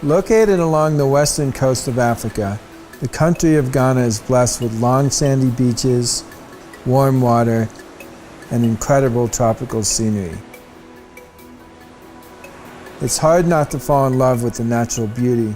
Located along the western coast of Africa, the country of Ghana is blessed with long sandy beaches, warm water, and incredible tropical scenery. It's hard not to fall in love with the natural beauty,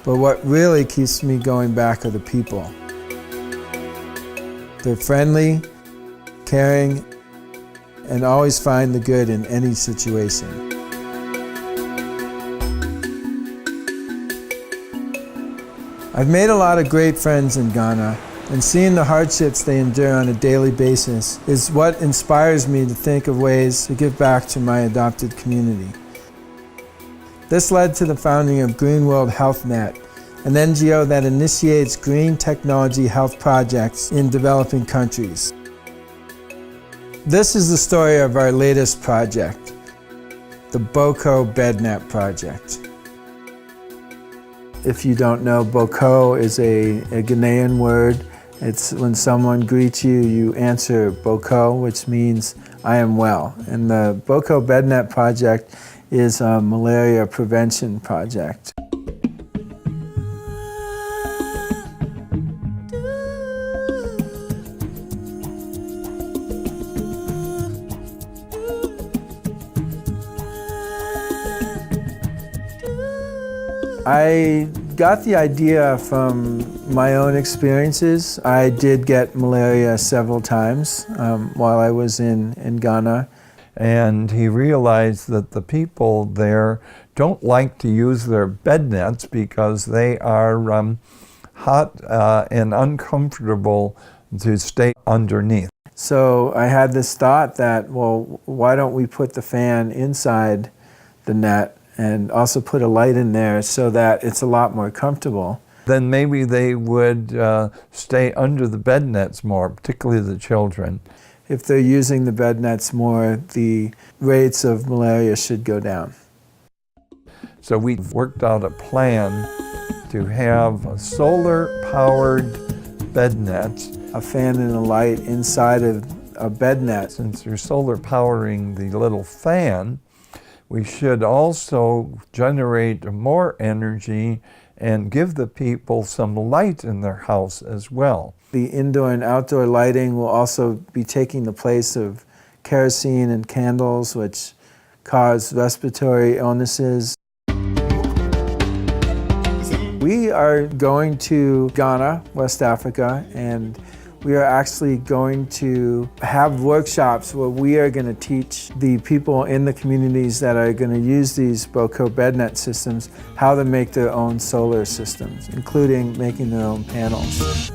but what really keeps me going back are the people. They're friendly, caring, and always find the good in any situation. I've made a lot of great friends in Ghana, and seeing the hardships they endure on a daily basis is what inspires me to think of ways to give back to my adopted community. This led to the founding of Green World Health Net, an NGO that initiates green technology health projects in developing countries. This is the story of our latest project, the BOKO Bed Net Project. If you don't know, BOKO is a Ghanaian word. It's when someone greets you, you answer BOKO, which means I am well. And the BOKO Bed Net Project is a malaria prevention project. I got the idea from my own experiences. I did get malaria several times while I was in Ghana. And he realized that the people there don't like to use their bed nets because they are hot and uncomfortable to stay underneath. So I had this thought that, well, why don't we put the fan inside the net and also put a light in there so that it's a lot more comfortable. Then maybe they would stay under the bed nets more, particularly the children. If they're using the bed nets more, the rates of malaria should go down. So we worked out a plan to have solar-powered bed nets. A fan and a light inside of a bed net. Since you're solar powering the little fan, we should also generate more energy and give the people some light in their house as well. The indoor and outdoor lighting will also be taking the place of kerosene and candles, which cause respiratory illnesses. We are going to Ghana, West Africa, and we are actually going to have workshops where we are going to teach the people in the communities that are going to use these BOKO bed net systems how to make their own solar systems, including making their own panels.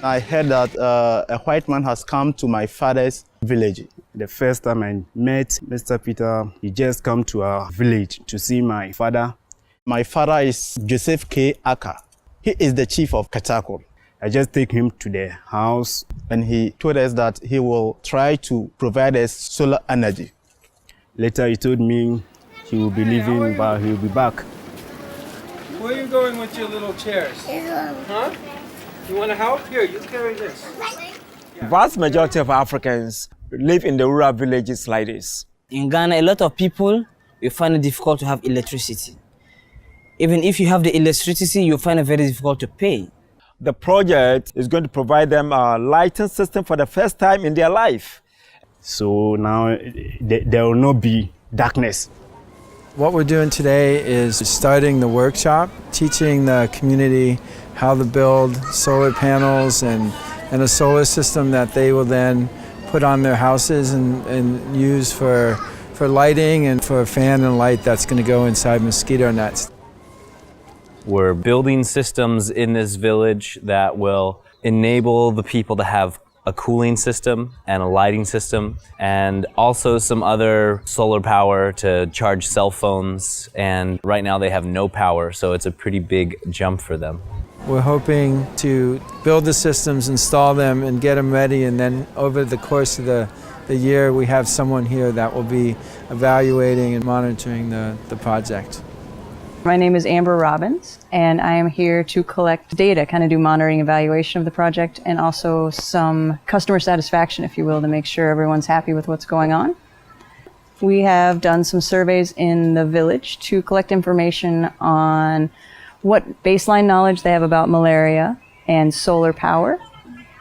I heard that a white man has come to my father's village. The first time I met Mr. Peter, he just come to our village to see my father. My father is Joseph K. Aka. He is the chief of Katako. I just take him to the house and he told us that he will try to provide us solar energy. Later he told me he will be leaving, but he will be back. Where are you going with your little chairs? Huh? You want to help? Here, you carry this. Vast majority of Africans live in the rural villages like this. In Ghana, a lot of people will find it difficult to have electricity. Even if you have the electricity, you'll find it very difficult to pay. The project is going to provide them a lighting system for the first time in their life. So now there will not be darkness. What we're doing today is starting the workshop, teaching the community how to build solar panels and a solar system that they will then put on their houses and use for lighting and for a fan and light that's going to go inside mosquito nets. We're building systems in this village that will enable the people to have a cooling system and a lighting system, and also some other solar power to charge cell phones. And right now they have no power, so it's a pretty big jump for them. We're hoping to build the systems, install them, and get them ready, and then over the course of the year we have someone here that will be evaluating and monitoring the project. My name is Amber Robbins, and I am here to collect data, kind of do monitoring evaluation of the project, and also some customer satisfaction, if you will, to make sure everyone's happy with what's going on. We have done some surveys in the village to collect information on what baseline knowledge they have about malaria and solar power,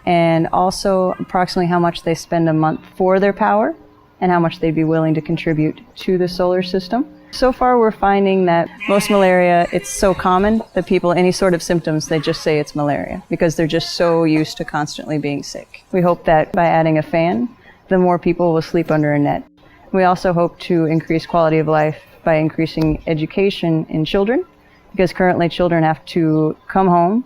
and also approximately how much they spend a month for their power and how much they'd be willing to contribute to the solar system. So far we're finding that most malaria, it's so common that people, any sort of symptoms, they just say it's malaria because they're just so used to constantly being sick. We hope that by adding a fan, the more people will sleep under a net. We also hope to increase quality of life by increasing education in children, because currently children have to come home,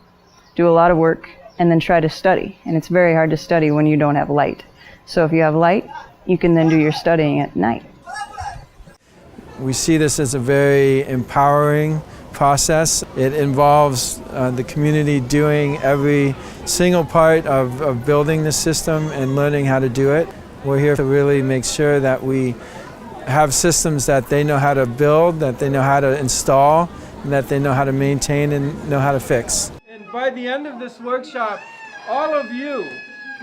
do a lot of work, and then try to study. And it's very hard to study when you don't have light. So if you have light, you can then do your studying at night. We see this as a very empowering process. It involves the community doing every single part of building the system and learning how to do it. We're here to really make sure that we have systems that they know how to build, that they know how to install, and that they know how to maintain and know how to fix. And by the end of this workshop, all of you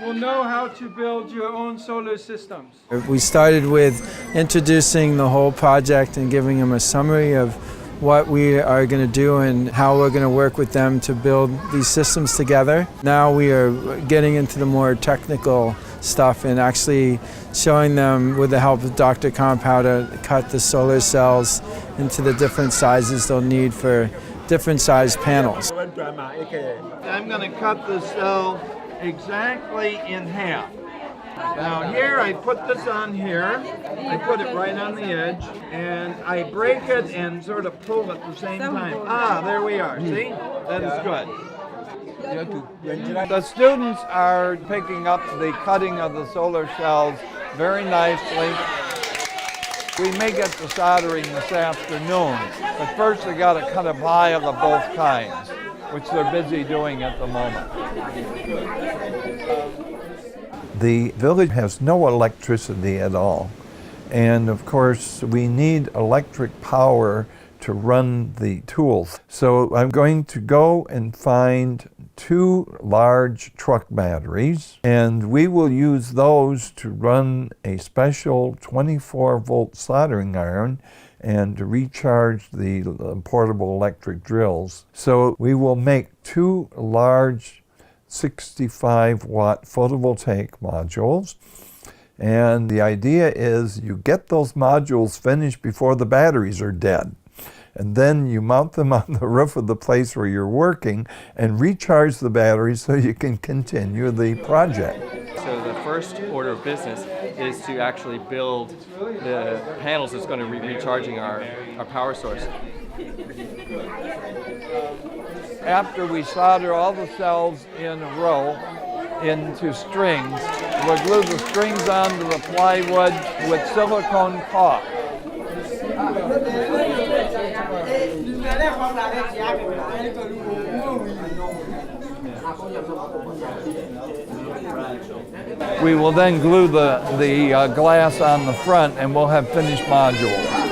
will know how to build your own solar systems. We started with introducing the whole project and giving them a summary of what we are going to do and how we're going to work with them to build these systems together. Now we are getting into the more technical stuff and actually showing them, with the help of Dr. Comp, how to cut the solar cells into the different sizes they'll need for different sized panels. I'm going to cut the cell exactly in half. Now here I put this on here, I put it right on the edge, and I break it and sort of pull at the same time. Ah, there we are, see? That is good. The students are picking up the cutting of the solar cells very nicely. We may get to soldering this afternoon, but first they got to cut a vial of both kinds, which they're busy doing at the moment. The village has no electricity at all, and of course we need electric power to run the tools. So I'm going to go and find 2 large truck batteries, and we will use those to run a special 24-volt soldering iron and to recharge the portable electric drills. So we will make 2 large 65-watt photovoltaic modules, and the idea is you get those modules finished before the batteries are dead, and then you mount them on the roof of the place where you're working and recharge the batteries so you can continue the project. So the first order of business is to actually build the panels that's going to be recharging our power source. After we solder all the cells in a row into strings, we'll glue the strings onto the plywood with silicone caulk. We will then glue the glass on the front, and we'll have finished modules.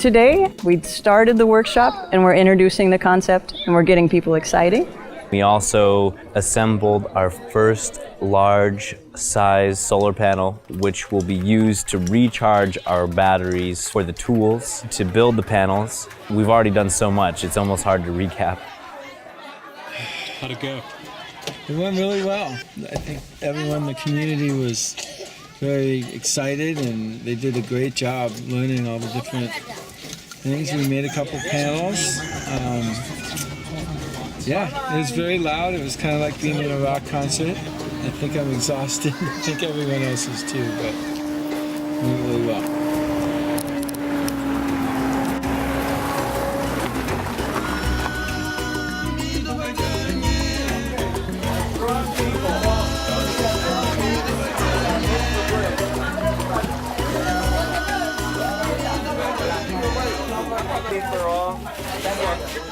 today we started the workshop and we're introducing the concept and we're getting people excited. We also assembled our first large size solar panel, which will be used to recharge our batteries for the tools to build the panels. We've already done so much, it's almost hard to recap. How'd it go? It went really well. I think everyone in the community was very excited and they did a great job learning all the different things. We made a couple panels. Yeah, it was very loud. It was kind of like being in a rock concert. I think I'm exhausted. I think everyone else is too, but it went really well.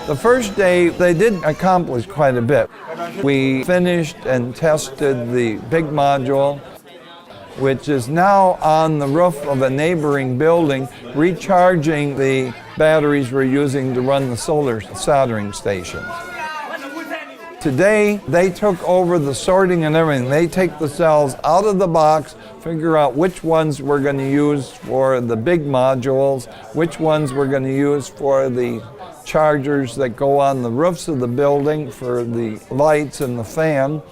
The first day, they did accomplish quite a bit. We finished and tested the big module, which is now on the roof of a neighboring building, recharging the batteries we're using to run the solar soldering stations. Today, they took over the sorting and everything. They take the cells out of the box, figure out which ones we're going to use for the big modules, which ones we're going to use for the chargers that go on the roofs of the building for the lights and the fan,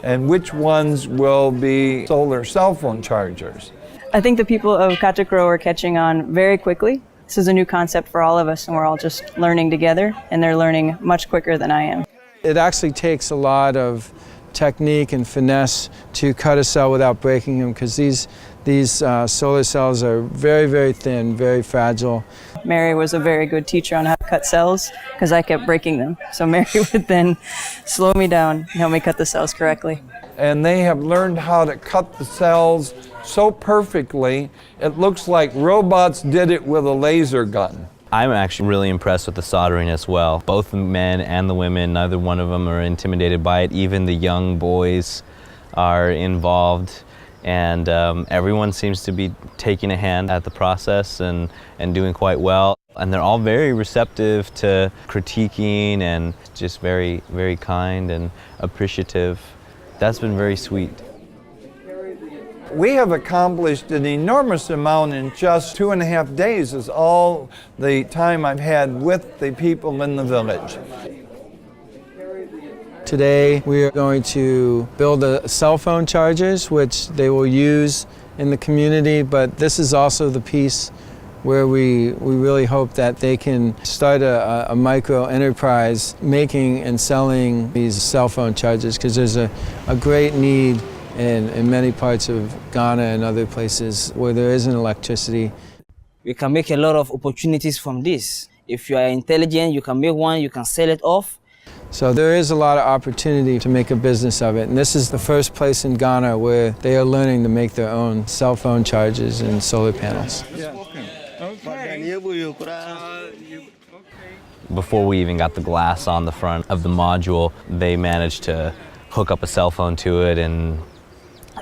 and which ones will be solar cell phone chargers. I think the people of Katakro are catching on very quickly. This is a new concept for all of us and we're all just learning together and they're learning much quicker than I am. It actually takes a lot of technique and finesse to cut a cell without breaking them because these solar cells are very, very thin, very fragile. Mary was a very good teacher on how to cut cells because I kept breaking them. So Mary would then slow me down and help me cut the cells correctly. And they have learned how to cut the cells so perfectly, it looks like robots did it with a laser gun. I'm actually really impressed with the soldering as well. Both the men and the women, neither one of them are intimidated by it. Even the young boys are involved. And everyone seems to be taking a hand at the process and doing quite well. And they're all very receptive to critiquing and just very, very kind and appreciative. That's been very sweet. We have accomplished an enormous amount in just 2.5 days is all the time I've had with the people in the village. Today we are going to build cell phone chargers which they will use in the community, but this is also the piece where we really hope that they can start a micro enterprise making and selling these cell phone chargers because there's a great need in many parts of Ghana and other places where there isn't electricity. We can make a lot of opportunities from this. If you are intelligent, you can make one, you can sell it off. So there is a lot of opportunity to make a business of it. And this is the first place in Ghana where they are learning to make their own cell phone chargers and solar panels. Before we even got the glass on the front of the module, they managed to hook up a cell phone to it and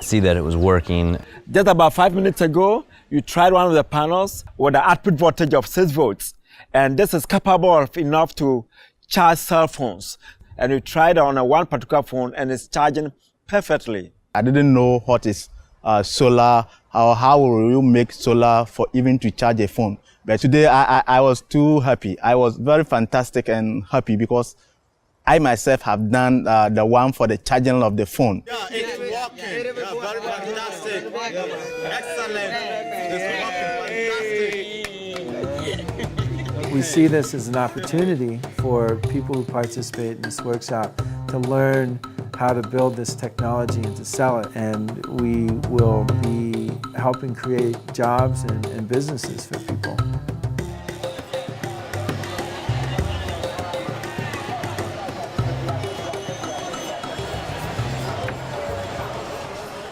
see that it was working. Just about 5 minutes ago, you tried one of the panels with an output voltage of 6 volts. And this is capable of enough to charge cell phones. And we tried on one particular phone and it's charging perfectly. I didn't know what is solar, or how will you make solar for even to charge a phone. But today I was too happy. I was very fantastic and happy because I myself have done the one for the charging of the phone. Yeah, it's working. Very fantastic. Excellent. It's working fantastic. We see this as an opportunity for people who participate in this workshop to learn how to build this technology and to sell it. And we will be helping create jobs and businesses for people.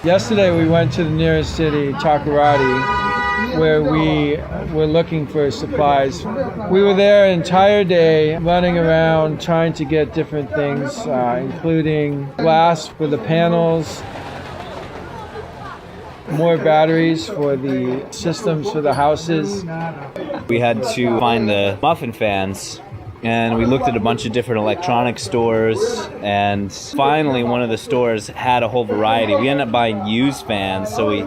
Yesterday we went to the nearest city, Takoradi, where we were looking for supplies. We were there an entire day running around trying to get different things, including glass for the panels. more batteries for the systems for the houses. We had to find the muffin fans, and we looked at a bunch of different electronic stores, and finally one of the stores had a whole variety. We ended up buying used fans, so we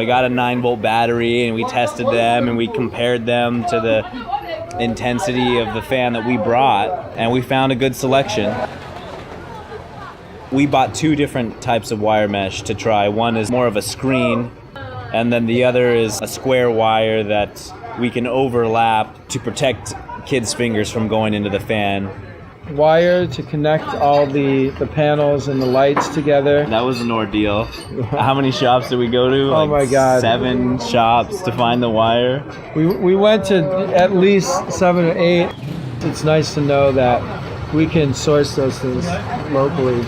got a 9-volt battery and we tested them and we compared them to the intensity of the fan that we brought, and we found a good selection. We bought 2 different types of wire mesh to try. One is more of a screen, and then the other is a square wire that we can overlap to protect kids' fingers from going into the fan. Wire to connect all the panels and the lights together. That was an ordeal. How many shops did we go to? Oh my God. 7 shops to find the wire. We went to at least 7 or 8. It's nice to know that we can source those things locally.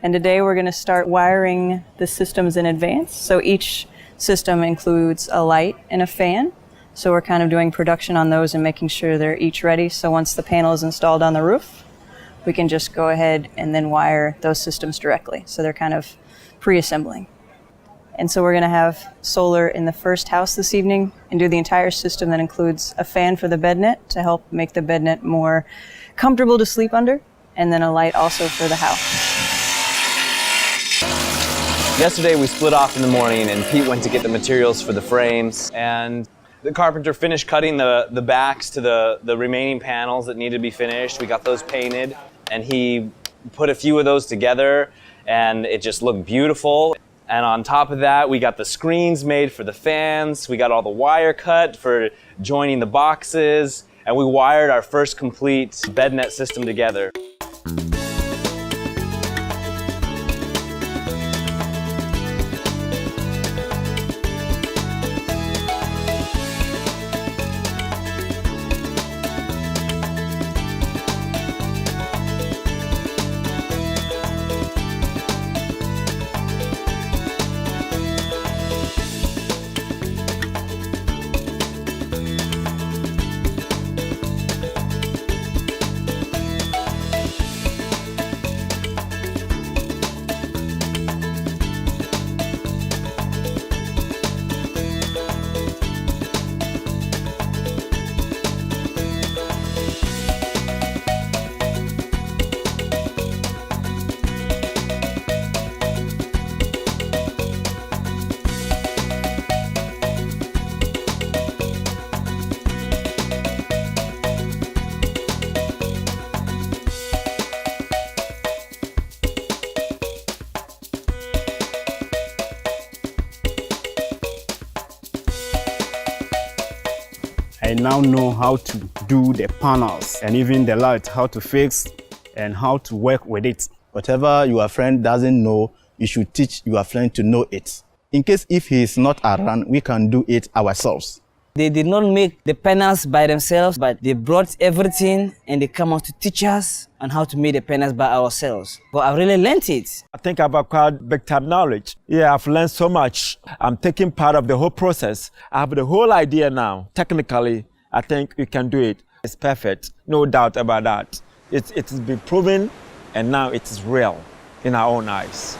And today we're going to start wiring the systems in advance. So each system includes a light and a fan. So we're kind of doing production on those and making sure they're each ready. So once the panel is installed on the roof, we can just go ahead and then wire those systems directly. So they're kind of pre-assembling. And so we're going to have solar in the first house this evening and do the entire system that includes a fan for the bed net to help make the bed net more comfortable to sleep under, and then a light also for the house. Yesterday we split off in the morning and Pete went to get the materials for the frames, and the carpenter finished cutting the backs to the remaining panels that needed to be finished. We got those painted and he put a few of those together and it just looked beautiful. And on top of that, we got the screens made for the fans. We got all the wire cut for joining the boxes, and we wired our first complete bed net system together. I now know how to do the panels and even the light, how to fix and how to work with it. Whatever your friend doesn't know, you should teach your friend to know it. In case if he is not around, we can do it ourselves. They did not make the panels by themselves, but they brought everything and they come out to teach us on how to make the panels by ourselves. But I really learned it. I think I've acquired big time knowledge. Yeah, I've learned so much. I'm taking part of the whole process. I have the whole idea now. Technically, I think we can do it. It's perfect, no doubt about that. It's been proven and now it is real in our own eyes.